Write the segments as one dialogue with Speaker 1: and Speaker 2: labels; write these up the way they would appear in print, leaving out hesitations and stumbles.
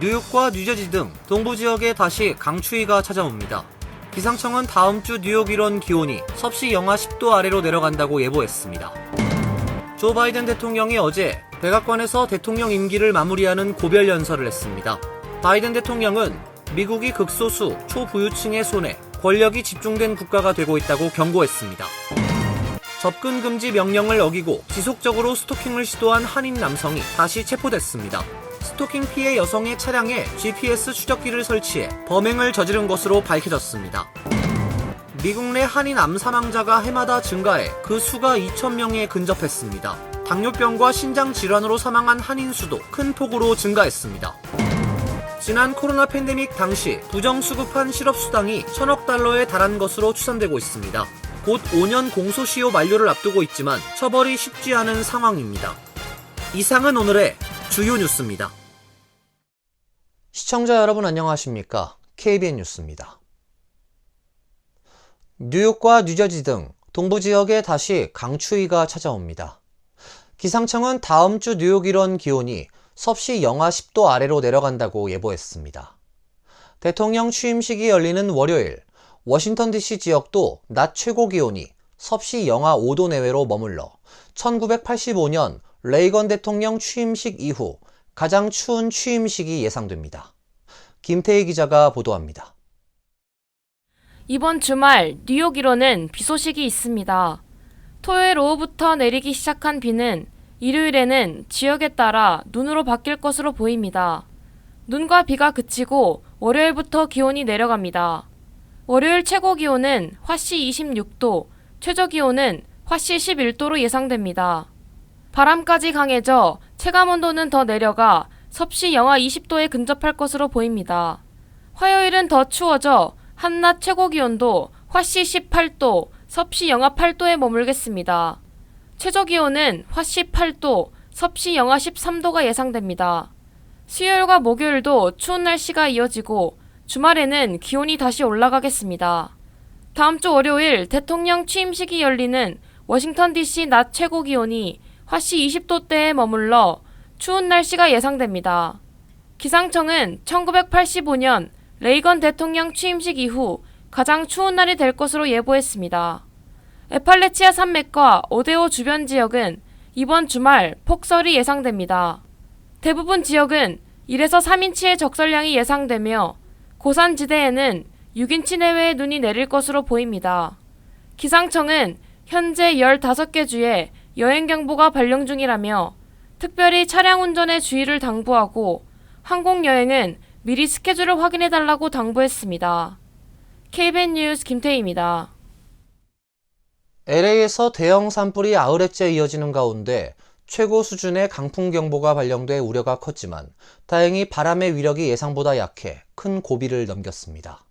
Speaker 1: 뉴욕과 뉴저지 등 동부 지역에 다시 강추위가 찾아옵니다. 기상청은 다음 주 뉴욕 일원 기온이 섭씨 영하 10도 아래로 내려간다고 예보했습니다. 조 바이든 대통령이 어제 백악관에서 대통령 임기를 마무리하는 고별 연설을 했습니다. 바이든 대통령은 미국이 극소수 초부유층의 손에 권력이 집중된 국가가 되고 있다고 경고했습니다. 접근 금지 명령을 어기고 지속적으로 스토킹을 시도한 한인 남성이 다시 체포됐습니다. 스토킹 피해 여성의 차량에 GPS 추적기를 설치해 범행을 저지른 것으로 밝혀졌습니다. 미국 내 한인 암 사망자가 해마다 증가해 그 수가 2,000명에 근접했습니다. 당뇨병과 신장 질환으로 사망한 한인 수도 큰 폭으로 증가했습니다. 지난 코로나 팬데믹 당시 부정수급한 실업수당이 1,000억 달러에 달한 것으로 추산되고 있습니다. 곧 5년 공소시효 만료를 앞두고 있지만 처벌이 쉽지 않은 상황입니다. 이상은 오늘의 주요 뉴스입니다. 시청자 여러분 안녕하십니까? KBN 뉴스입니다. 뉴욕과 뉴저지 등 동부 지역에 다시 강추위가 찾아옵니다. 기상청은 다음 주 뉴욕 일원 기온이 섭씨 영하 10도 아래로 내려간다고 예보했습니다. 대통령 취임식이 열리는 월요일, 워싱턴 DC 지역도 낮 최고 기온이 섭씨 영하 5도 내외로 머물러 1985년 레이건 대통령 취임식 이후 가장 추운 취임식이 예상됩니다. 김태희 기자가 보도합니다.
Speaker 2: 이번 주말 뉴욕 일원은 비 소식이 있습니다. 토요일 오후부터 내리기 시작한 비는 일요일에는 지역에 따라 눈으로 바뀔 것으로 보입니다. 눈과 비가 그치고 월요일부터 기온이 내려갑니다. 월요일 최고 기온은 화씨 26도, 최저 기온은 화씨 11도로 예상됩니다. 바람까지 강해져 체감온도는 더 내려가 섭씨 영하 20도에 근접할 것으로 보입니다. 화요일은 더 추워져 한낮 최고 기온도 화씨 18도, 섭씨 영하 8도에 머물겠습니다. 최저 기온은 화씨 8도, 섭씨 영하 13도가 예상됩니다. 수요일과 목요일도 추운 날씨가 이어지고 주말에는 기온이 다시 올라가겠습니다. 다음 주 월요일 대통령 취임식이 열리는 워싱턴 DC 낮 최고 기온이 화씨 20도대에 머물러 추운 날씨가 예상됩니다. 기상청은 1985년 레이건 대통령 취임식 이후 가장 추운 날이 될 것으로 예보했습니다. 에팔레치아 산맥과 오데오 주변 지역은 이번 주말 폭설이 예상됩니다. 대부분 지역은 1에서 3인치의 적설량이 예상되며 고산지대에는 6인치 내외의 눈이 내릴 것으로 보입니다. 기상청은 현재 15개 주에 여행경보가 발령 중이라며 특별히 차량 운전에 주의를 당부하고 항공여행은 미리 스케줄을 확인해달라고 당부했습니다. KBN 뉴스 김태희입니다.
Speaker 1: LA에서 대형 산불이 9회째 이어지는 가운데 최고 수준의 강풍경보가 발령돼 우려가 컸지만 다행히 바람의 위력이 예상보다 약해 큰 고비를 넘겼습니다.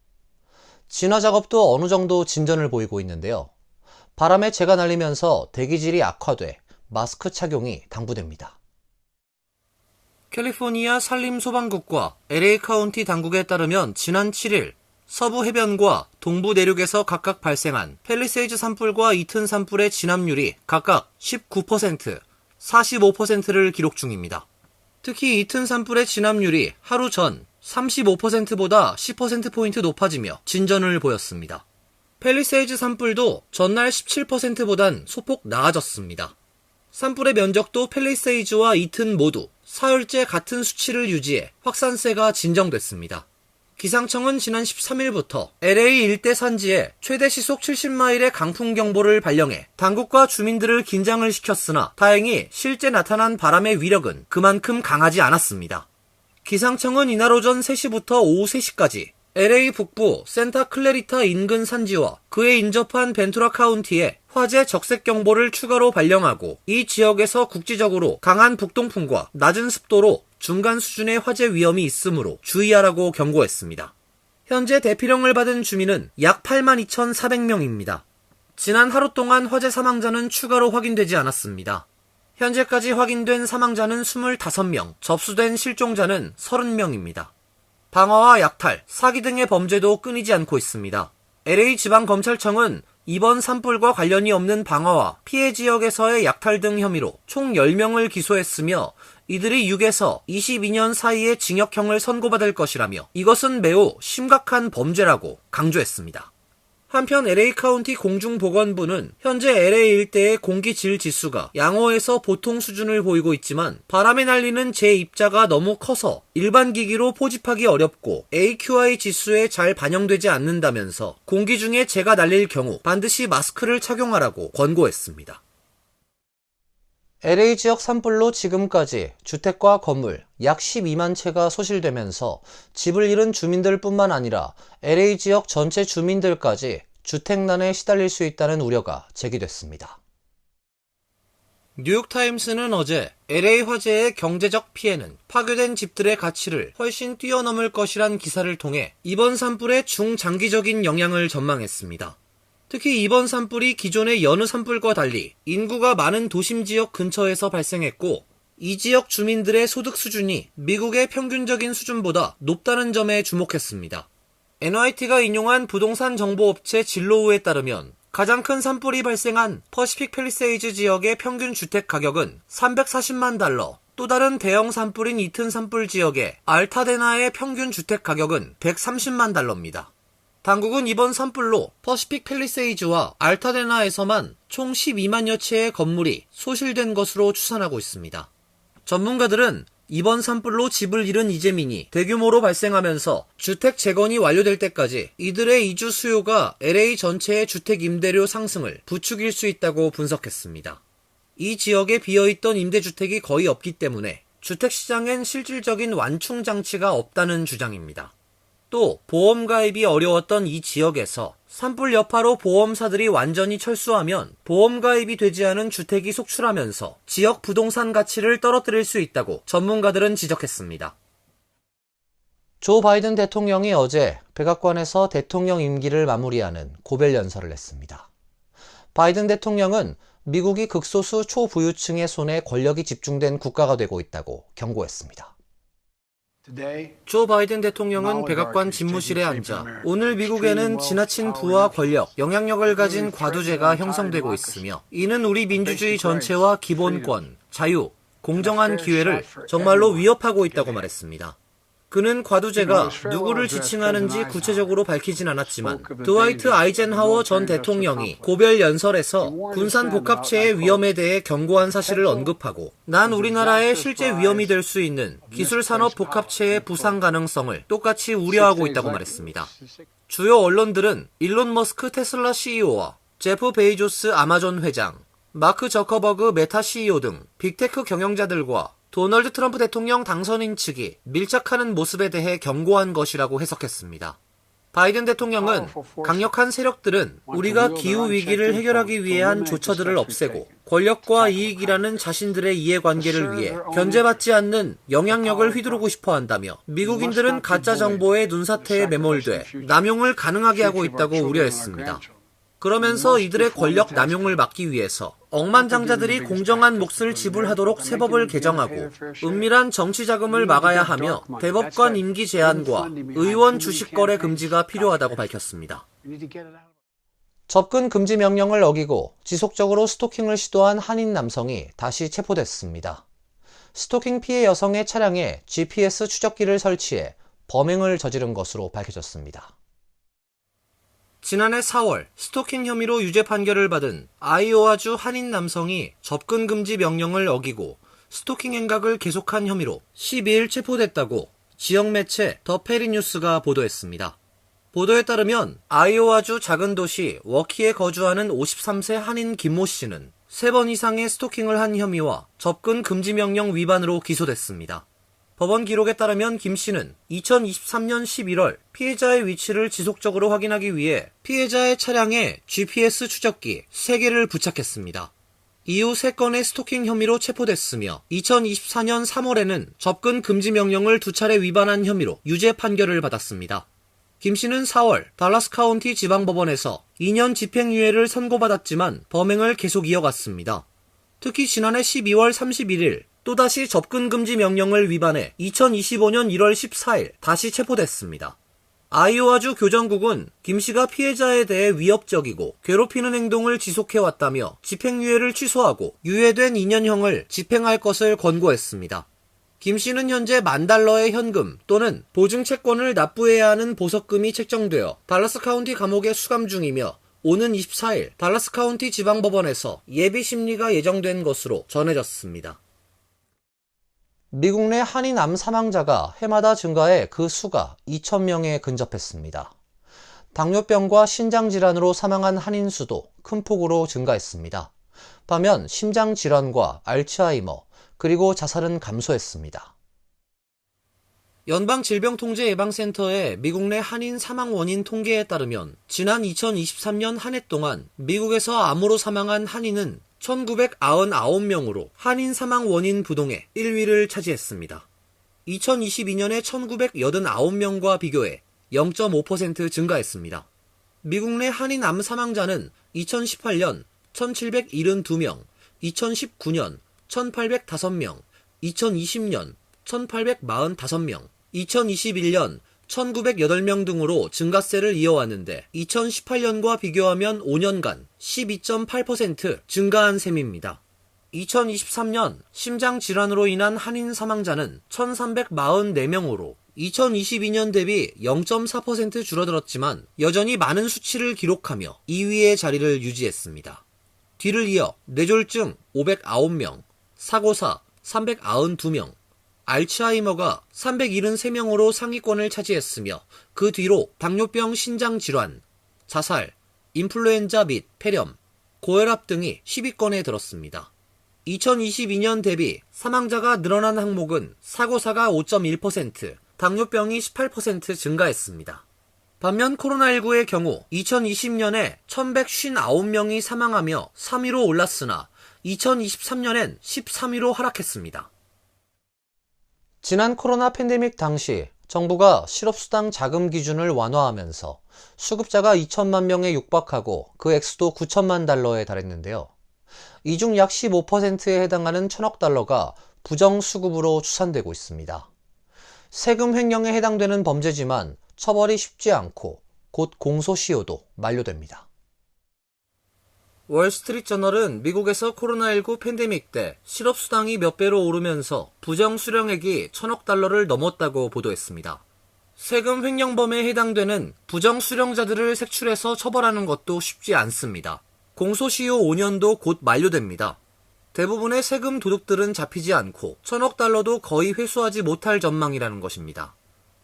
Speaker 1: 진화 작업도 어느 정도 진전을 보이고 있는데요. 바람에 재가 날리면서 대기질이 악화돼 마스크 착용이 당부됩니다. 캘리포니아 산림소방국과 LA 카운티 당국에 따르면 지난 7일 서부 해변과 동부 내륙에서 각각 발생한 팰리세이즈 산불과 이튼 산불의 진압률이 각각 19%, 45%를 기록 중입니다. 특히 이튼 산불의 진압률이 하루 전 35%보다 10%포인트 높아지며 진전을 보였습니다. 팰리세이즈 산불도 전날 17%보단 소폭 나아졌습니다. 산불의 면적도 팰리세이즈와 이튼 모두 사흘째 같은 수치를 유지해 확산세가 진정됐습니다. 기상청은 지난 13일부터 LA 일대 산지에 최대 시속 70마일의 강풍경보를 발령해 당국과 주민들을 긴장을 시켰으나 다행히 실제 나타난 바람의 위력은 그만큼 강하지 않았습니다. 기상청은 이날 오전 3시부터 오후 3시까지 LA 북부 센타클래리타 인근 산지와 그에 인접한 벤투라 카운티에 화재 적색경보를 추가로 발령하고 이 지역에서 국지적으로 강한 북동풍과 낮은 습도로 중간 수준의 화재 위험이 있으므로 주의하라고 경고했습니다. 현재 대피령을 받은 주민은 약 82,400명입니다. 지난 하루 동안 화재 사망자는 추가로 확인되지 않았습니다. 현재까지 확인된 사망자는 25명, 접수된 실종자는 30명입니다. 방화와 약탈, 사기 등의 범죄도 끊이지 않고 있습니다. LA지방검찰청은 이번 산불과 관련이 없는 방화와 피해 지역에서의 약탈 등 혐의로 총 10명을 기소했으며 이들이 6에서 22년 사이에 징역형을 선고받을 것이라며 이것은 매우 심각한 범죄라고 강조했습니다. 한편 LA 카운티 공중보건부는 현재 LA 일대의 공기질 지수가 양호에서 보통 수준을 보이고 있지만 바람에 날리는 제 입자가 너무 커서 일반 기기로 포집하기 어렵고 AQI 지수에 잘 반영되지 않는다면서 공기 중에 재가 날릴 경우 반드시 마스크를 착용하라고 권고했습니다. LA 지역 산불로 지금까지 주택과 건물 약 12만 채가 소실되면서 집을 잃은 주민들뿐만 아니라 LA 지역 전체 주민들까지 주택난에 시달릴 수 있다는 우려가 제기됐습니다. 뉴욕타임스는 어제 LA 화재의 경제적 피해는 파괴된 집들의 가치를 훨씬 뛰어넘을 것이란 기사를 통해 이번 산불의 중장기적인 영향을 전망했습니다. 특히 이번 산불이 기존의 여느 산불과 달리 인구가 많은 도심 지역 근처에서 발생했고 이 지역 주민들의 소득 수준이 미국의 평균적인 수준보다 높다는 점에 주목했습니다. NYT가 인용한 부동산 정보업체 진로우에 따르면 가장 큰 산불이 발생한 퍼시픽 팰리세이즈 지역의 평균 주택 가격은 340만 달러, 또 다른 대형 산불인 이튼 산불 지역의 알타데나의 평균 주택 가격은 130만 달러입니다. 당국은 이번 산불로 퍼시픽 팰리세이즈와 알타데나에서만 총 12만여 채의 건물이 소실된 것으로 추산하고 있습니다. 전문가들은 이번 산불로 집을 잃은 이재민이 대규모로 발생하면서 주택 재건이 완료될 때까지 이들의 이주 수요가 LA 전체의 주택 임대료 상승을 부추길 수 있다고 분석했습니다. 이 지역에 비어있던 임대주택이 거의 없기 때문에 주택시장엔 실질적인 완충 장치가 없다는 주장입니다. 또 보험 가입이 어려웠던 이 지역에서 산불 여파로 보험사들이 완전히 철수하면 보험 가입이 되지 않은 주택이 속출하면서 지역 부동산 가치를 떨어뜨릴 수 있다고 전문가들은 지적했습니다. 조 바이든 대통령이 어제 백악관에서 대통령 임기를 마무리하는 고별 연설을 했습니다. 바이든 대통령은 미국이 극소수 초부유층의 손에 권력이 집중된 국가가 되고 있다고 경고했습니다. 조 바이든 대통령은 백악관 집무실에 앉아 오늘 미국에는 지나친 부와 권력, 영향력을 가진 과두제가 형성되고 있으며 이는 우리 민주주의 전체와 기본권, 자유, 공정한 기회를 정말로 위협하고 있다고 말했습니다. 그는 과두제가 누구를 지칭하는지 구체적으로 밝히진 않았지만 드와이트 아이젠하워 전 대통령이 고별 연설에서 군산 복합체의 위험에 대해 경고한 사실을 언급하고 난 우리나라의 실제 위험이 될 수 있는 기술산업 복합체의 부상 가능성을 똑같이 우려하고 있다고 말했습니다. 주요 언론들은 일론 머스크 테슬라 CEO와 제프 베이조스 아마존 회장, 마크 저커버그 메타 CEO 등 빅테크 경영자들과 도널드 트럼프 대통령 당선인 측이 밀착하는 모습에 대해 경고한 것이라고 해석했습니다. 바이든 대통령은 강력한 세력들은 우리가 기후위기를 해결하기 위해 한 조처들을 없애고 권력과 이익이라는 자신들의 이해관계를 위해 견제받지 않는 영향력을 휘두르고 싶어 한다며 미국인들은 가짜 정보의 눈사태에 매몰돼 남용을 가능하게 하고 있다고 우려했습니다. 그러면서 이들의 권력 남용을 막기 위해서 억만장자들이 공정한 몫을 지불하도록 세법을 개정하고 은밀한 정치 자금을 막아야 하며 대법관 임기 제한과 의원 주식 거래 금지가 필요하다고 밝혔습니다. 접근 금지 명령을 어기고 지속적으로 스토킹을 시도한 한인 남성이 다시 체포됐습니다. 스토킹 피해 여성의 차량에 GPS 추적기를 설치해 범행을 저지른 것으로 밝혀졌습니다. 지난해 4월 스토킹 혐의로 유죄 판결을 받은 아이오와주 한인 남성이 접근 금지 명령을 어기고 스토킹 행각을 계속한 혐의로 12일 체포됐다고 지역 매체 더 페리뉴스가 보도했습니다. 보도에 따르면 아이오와주 작은 도시 워키에 거주하는 53세 한인 김모 씨는 3번 이상의 스토킹을 한 혐의와 접근 금지 명령 위반으로 기소됐습니다. 법원 기록에 따르면 김 씨는 2023년 11월 피해자의 위치를 지속적으로 확인하기 위해 피해자의 차량에 GPS 추적기 3개를 부착했습니다. 이후 3건의 스토킹 혐의로 체포됐으며 2024년 3월에는 접근 금지 명령을 2차례 위반한 혐의로 유죄 판결을 받았습니다. 김 씨는 4월 달라스 카운티 지방법원에서 2년 집행유예를 선고받았지만 범행을 계속 이어갔습니다. 특히 지난해 12월 31일 또다시 접근금지 명령을 위반해 2025년 1월 14일 다시 체포됐습니다. 아이오와주 교정국은 김 씨가 피해자에 대해 위협적이고 괴롭히는 행동을 지속해왔다며 집행유예를 취소하고 유예된 2년형을 집행할 것을 권고했습니다. 김 씨는 현재 $10,000의 현금 또는 보증 채권을 납부해야 하는 보석금이 책정되어 달라스 카운티 감옥에 수감 중이며 오는 24일 달라스 카운티 지방법원에서 예비 심리가 예정된 것으로 전해졌습니다. 미국 내 한인 암 사망자가 해마다 증가해 그 수가 2,000명에 근접했습니다. 당뇨병과 신장질환으로 사망한 한인 수도 큰 폭으로 증가했습니다. 반면 심장질환과 알츠하이머, 그리고 자살은 감소했습니다. 연방질병통제예방센터의 미국 내 한인 사망 원인 통계에 따르면 지난 2023년 한 해 동안 미국에서 암으로 사망한 한인은 1,999명으로 한인 사망 원인 부동의 1위를 차지했습니다. 2022년에 1,989명과 비교해 0.5% 증가했습니다. 미국 내 한인 암 사망자는 2018년 1,772명, 2019년 1,805명, 2020년 1,845명, 2021년 1,908명 등으로 증가세를 이어왔는데 2018년과 비교하면 5년간 12.8% 증가한 셈입니다. 2023년 심장질환으로 인한 한인 사망자는 1,344명으로 2022년 대비 0.4% 줄어들었지만 여전히 많은 수치를 기록하며 2위의 자리를 유지했습니다. 뒤를 이어 뇌졸중 509명, 사고사 392명, 알츠하이머가 373명으로 상위권을 차지했으며 그 뒤로 당뇨병 신장질환, 자살, 인플루엔자 및 폐렴, 고혈압 등이 10위권에 들었습니다. 2022년 대비 사망자가 늘어난 항목은 사고사가 5.1%, 당뇨병이 18% 증가했습니다. 반면 코로나19의 경우 2020년에 1,159명이 사망하며 3위로 올랐으나 2023년엔 13위로 하락했습니다. 지난 코로나 팬데믹 당시 정부가 실업수당 자금 기준을 완화하면서 수급자가 2천만 명에 육박하고 그 액수도 9천만 달러에 달했는데요. 이 중 약 15%에 해당하는 1,000억 달러가 부정수급으로 추산되고 있습니다. 세금 횡령에 해당되는 범죄지만 처벌이 쉽지 않고 곧 공소시효도 만료됩니다. 월스트리트저널은 미국에서 코로나19 팬데믹 때 실업수당이 몇 배로 오르면서 부정수령액이 1,000억 달러를 넘었다고 보도했습니다. 세금 횡령범에 해당되는 부정수령자들을 색출해서 처벌하는 것도 쉽지 않습니다. 공소시효 5년도 곧 만료됩니다. 대부분의 세금 도둑들은 잡히지 않고 1,000억 달러도 거의 회수하지 못할 전망이라는 것입니다.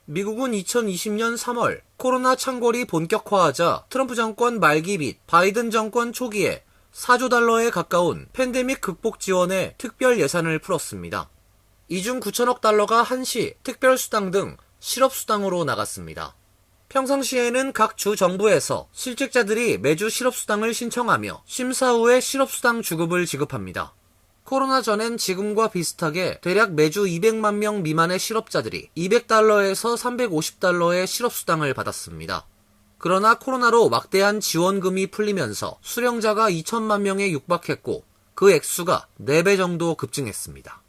Speaker 1: 미국은 2020년 3월 코로나 창궐이 본격화하자 트럼프 정권 말기 및 바이든 정권 초기에 4조 달러에 가까운 팬데믹 극복 지원에 특별 예산을 풀었습니다. 이 중 9천억 달러가 한시, 특별수당 등 실업수당으로 나갔습니다. 평상시에는 각 주 정부에서 실직자들이 매주 실업수당을 신청하며 심사 후에 실업수당 주급을 지급합니다. 코로나 전엔 지금과 비슷하게 대략 매주 200만 명 미만의 실업자들이 200달러에서 350달러의 실업수당을 받았습니다. 그러나 코로나로 막대한 지원금이 풀리면서 수령자가 2천만 명에 육박했고 그 액수가 4배 정도 급증했습니다.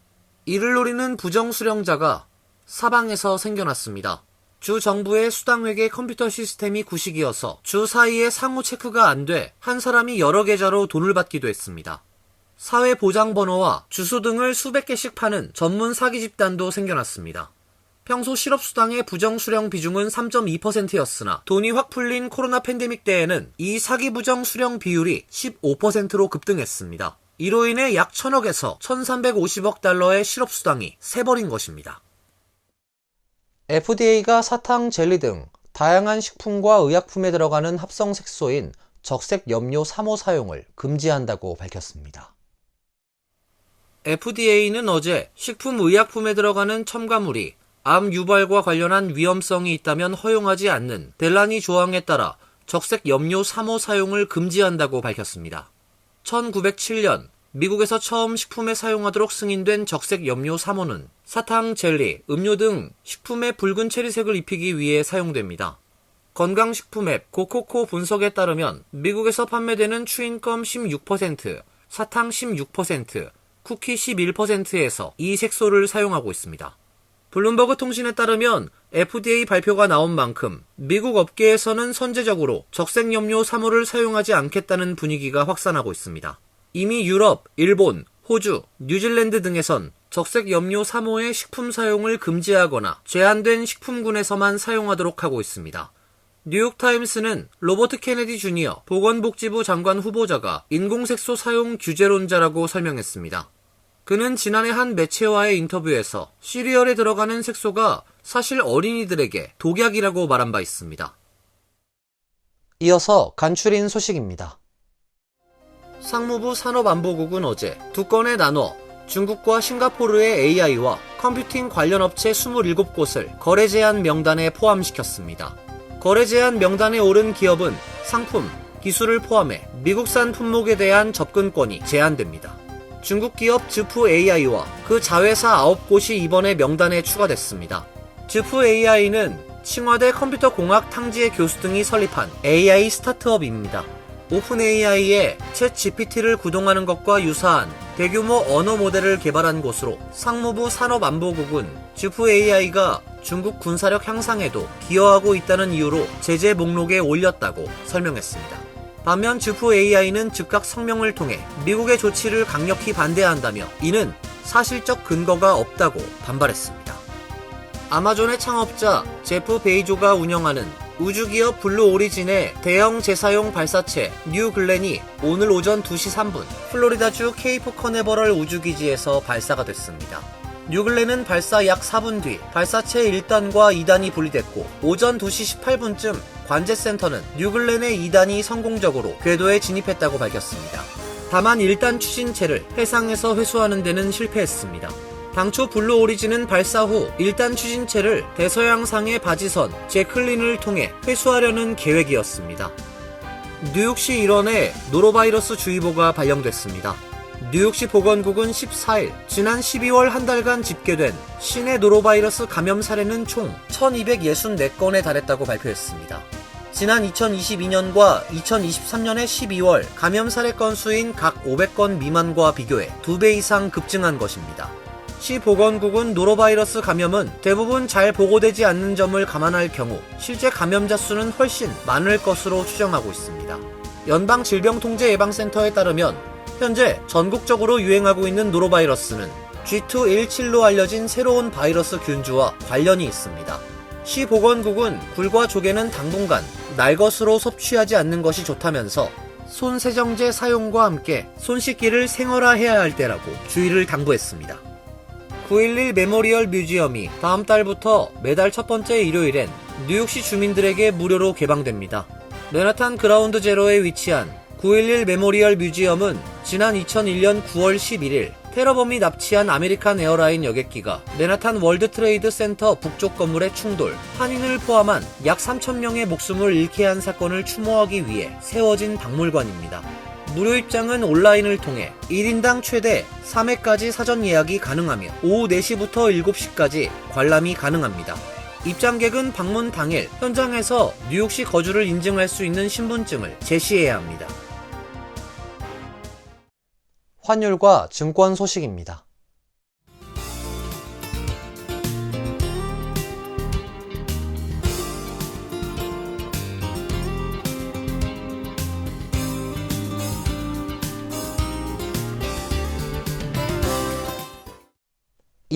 Speaker 1: 이를 노리는 부정수령자가 사방에서 생겨났습니다. 주 정부의 수당회계 컴퓨터 시스템이 구식이어서 주 사이에 상호 체크가 안 돼 한 사람이 여러 계좌로 돈을 받기도 했습니다. 사회보장번호와 주소 등을 수백 개씩 파는 전문 사기 집단도 생겨났습니다. 평소 실업수당의 부정수령 비중은 3.2%였으나 돈이 확 풀린 코로나 팬데믹 때에는 이 사기 부정수령 비율이 15%로 급등했습니다. 이로 인해 약 1,000억에서 1,350억 달러의 실업수당이 새버린 것입니다. FDA가 사탕, 젤리 등 다양한 식품과 의약품에 들어가는 합성 색소인 적색 염료 3호 사용을 금지한다고 밝혔습니다. FDA는 어제 식품의약품에 들어가는 첨가물이 암 유발과 관련한 위험성이 있다면 허용하지 않는 델라니 조항에 따라 적색 염료 3호 사용을 금지한다고 밝혔습니다. 1907년 미국에서 처음 식품에 사용하도록 승인된 적색 염료 3호는 사탕, 젤리, 음료 등 식품에 붉은 체리색을 입히기 위해 사용됩니다. 건강식품 앱 고코코 분석에 따르면 미국에서 판매되는 추인껌 16%, 사탕 16%, 쿠키 11%에서 이 색소를 사용하고 있습니다. 블룸버그 통신에 따르면 FDA 발표가 나온 만큼 미국 업계에서는 선제적으로 적색 염료 3호를 사용하지 않겠다는 분위기가 확산하고 있습니다. 이미 유럽, 일본, 호주, 뉴질랜드 등에선 적색 염료 3호의 식품 사용을 금지하거나 제한된 식품군에서만 사용하도록 하고 있습니다. 뉴욕타임스는 로버트 케네디 주니어 보건복지부 장관 후보자가 인공색소 사용 규제론자라고 설명했습니다. 그는 지난해 한 매체와의 인터뷰에서 시리얼에 들어가는 색소가 사실 어린이들에게 독약이라고 말한 바 있습니다. 이어서 간추린 소식입니다. 상무부 산업안보국은 어제 두 건에 나눠 중국과 싱가포르의 AI와 컴퓨팅 관련 업체 27곳을 거래 제한 명단에 포함시켰습니다. 거래 제한 명단에 오른 기업은 상품, 기술을 포함해 미국산 품목에 대한 접근권이 제한됩니다. 중국 기업 즈프 AI와 그 자회사 9곳이 이번에 명단에 추가됐습니다. 즈프 AI는 칭화대 컴퓨터공학 탕지의 교수 등이 설립한 AI 스타트업입니다. 오픈 AI에 챗 GPT를 구동하는 것과 유사한 대규모 언어 모델을 개발한 곳으로 상무부 산업안보국은 즈프 AI가 중국 군사력 향상에도 기여하고 있다는 이유로 제재 목록에 올렸다고 설명했습니다. 반면 즈프 AI는 즉각 성명을 통해 미국의 조치를 강력히 반대한다며 이는 사실적 근거가 없다고 반발했습니다. 아마존의 창업자 제프 베이조가 운영하는 우주기업 블루 오리진의 대형 재사용 발사체 뉴 글렌이 오늘 오전 2시 3분 플로리다주 케이프 커네버럴 우주기지에서 발사가 됐습니다. 뉴 글렌은 발사 약 4분 뒤 발사체 1단과 2단이 분리됐고 오전 2시 18분쯤 관제센터는 뉴 글렌의 2단이 성공적으로 궤도에 진입했다고 밝혔습니다. 다만 1단 추진체를 해상에서 회수하는 데는 실패했습니다. 당초 블루 오리진은 발사 후 1단 추진체를 대서양상의 바지선 제클린을 통해 회수하려는 계획이었습니다. 뉴욕시 일원에 노로바이러스 주의보가 발령됐습니다. 뉴욕시 보건국은 14일 지난 12월 한 달간 집계된 시내 노로바이러스 감염 사례는 총 1264건에 달했다고 발표했습니다. 지난 2022년과 2023년의 12월 감염 사례 건수인 각 500건 미만과 비교해 2배 이상 급증한 것입니다. 시 보건국은 노로바이러스 감염은 대부분 잘 보고되지 않는 점을 감안할 경우 실제 감염자 수는 훨씬 많을 것으로 추정하고 있습니다. 연방질병통제예방센터에 따르면 현재 전국적으로 유행하고 있는 노로바이러스는 G217로 알려진 새로운 바이러스 균주와 관련이 있습니다. 시 보건국은 굴과 조개는 당분간 날것으로 섭취하지 않는 것이 좋다면서 손 세정제 사용과 함께 손 씻기를 생활화해야 할 때라고 주의를 당부했습니다. 9.11 메모리얼 뮤지엄이 다음 달부터 매달 첫 번째 일요일엔 뉴욕시 주민들에게 무료로 개방됩니다. 맨하탄 그라운드 제로에 위치한 9.11 메모리얼 뮤지엄은 지난 2001년 9월 11일 테러범이 납치한 아메리칸 에어라인 여객기가 맨하탄 월드 트레이드 센터 북쪽 건물의 충돌, 한인을 포함한 약 3,000명의 목숨을 잃게 한 사건을 추모하기 위해 세워진 박물관입니다. 무료 입장은 온라인을 통해 1인당 최대 3회까지 사전 예약이 가능하며 오후 4시부터 7시까지 관람이 가능합니다. 입장객은 방문 당일 현장에서 뉴욕시 거주를 인증할 수 있는 신분증을 제시해야 합니다. 환율과 증권 소식입니다.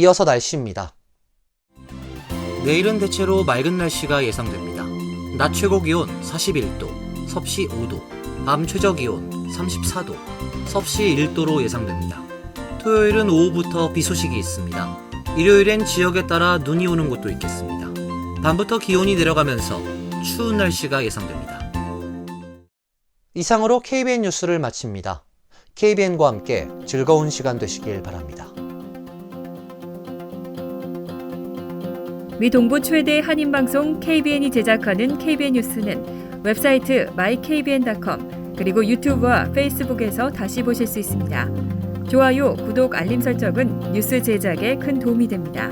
Speaker 1: 이어서 날씨입니다. 내일은 대체로 맑은 날씨가 예상됩니다. 낮 최고 기온 41도, 섭씨 5도, 밤 최저 기온 34도, 섭씨 1도로 예상됩니다. 토요일은 오후부터 비 소식이 있습니다. 일요일엔 지역에 따라 눈이 오는 곳도 있겠습니다. 밤부터 기온이 내려가면서 추운 날씨가 예상됩니다. 이상으로 KBN 뉴스를 마칩니다. KBN과 함께 즐거운 시간 되시길 바랍니다.
Speaker 3: 미 동부 최대 한인방송 KBN이 제작하는 KBN 뉴스는 웹사이트 mykbn.com 그리고 유튜브와 페이스북에서 다시 보실 수 있습니다. 좋아요, 구독, 알림 설정은 뉴스 제작에 큰 도움이 됩니다.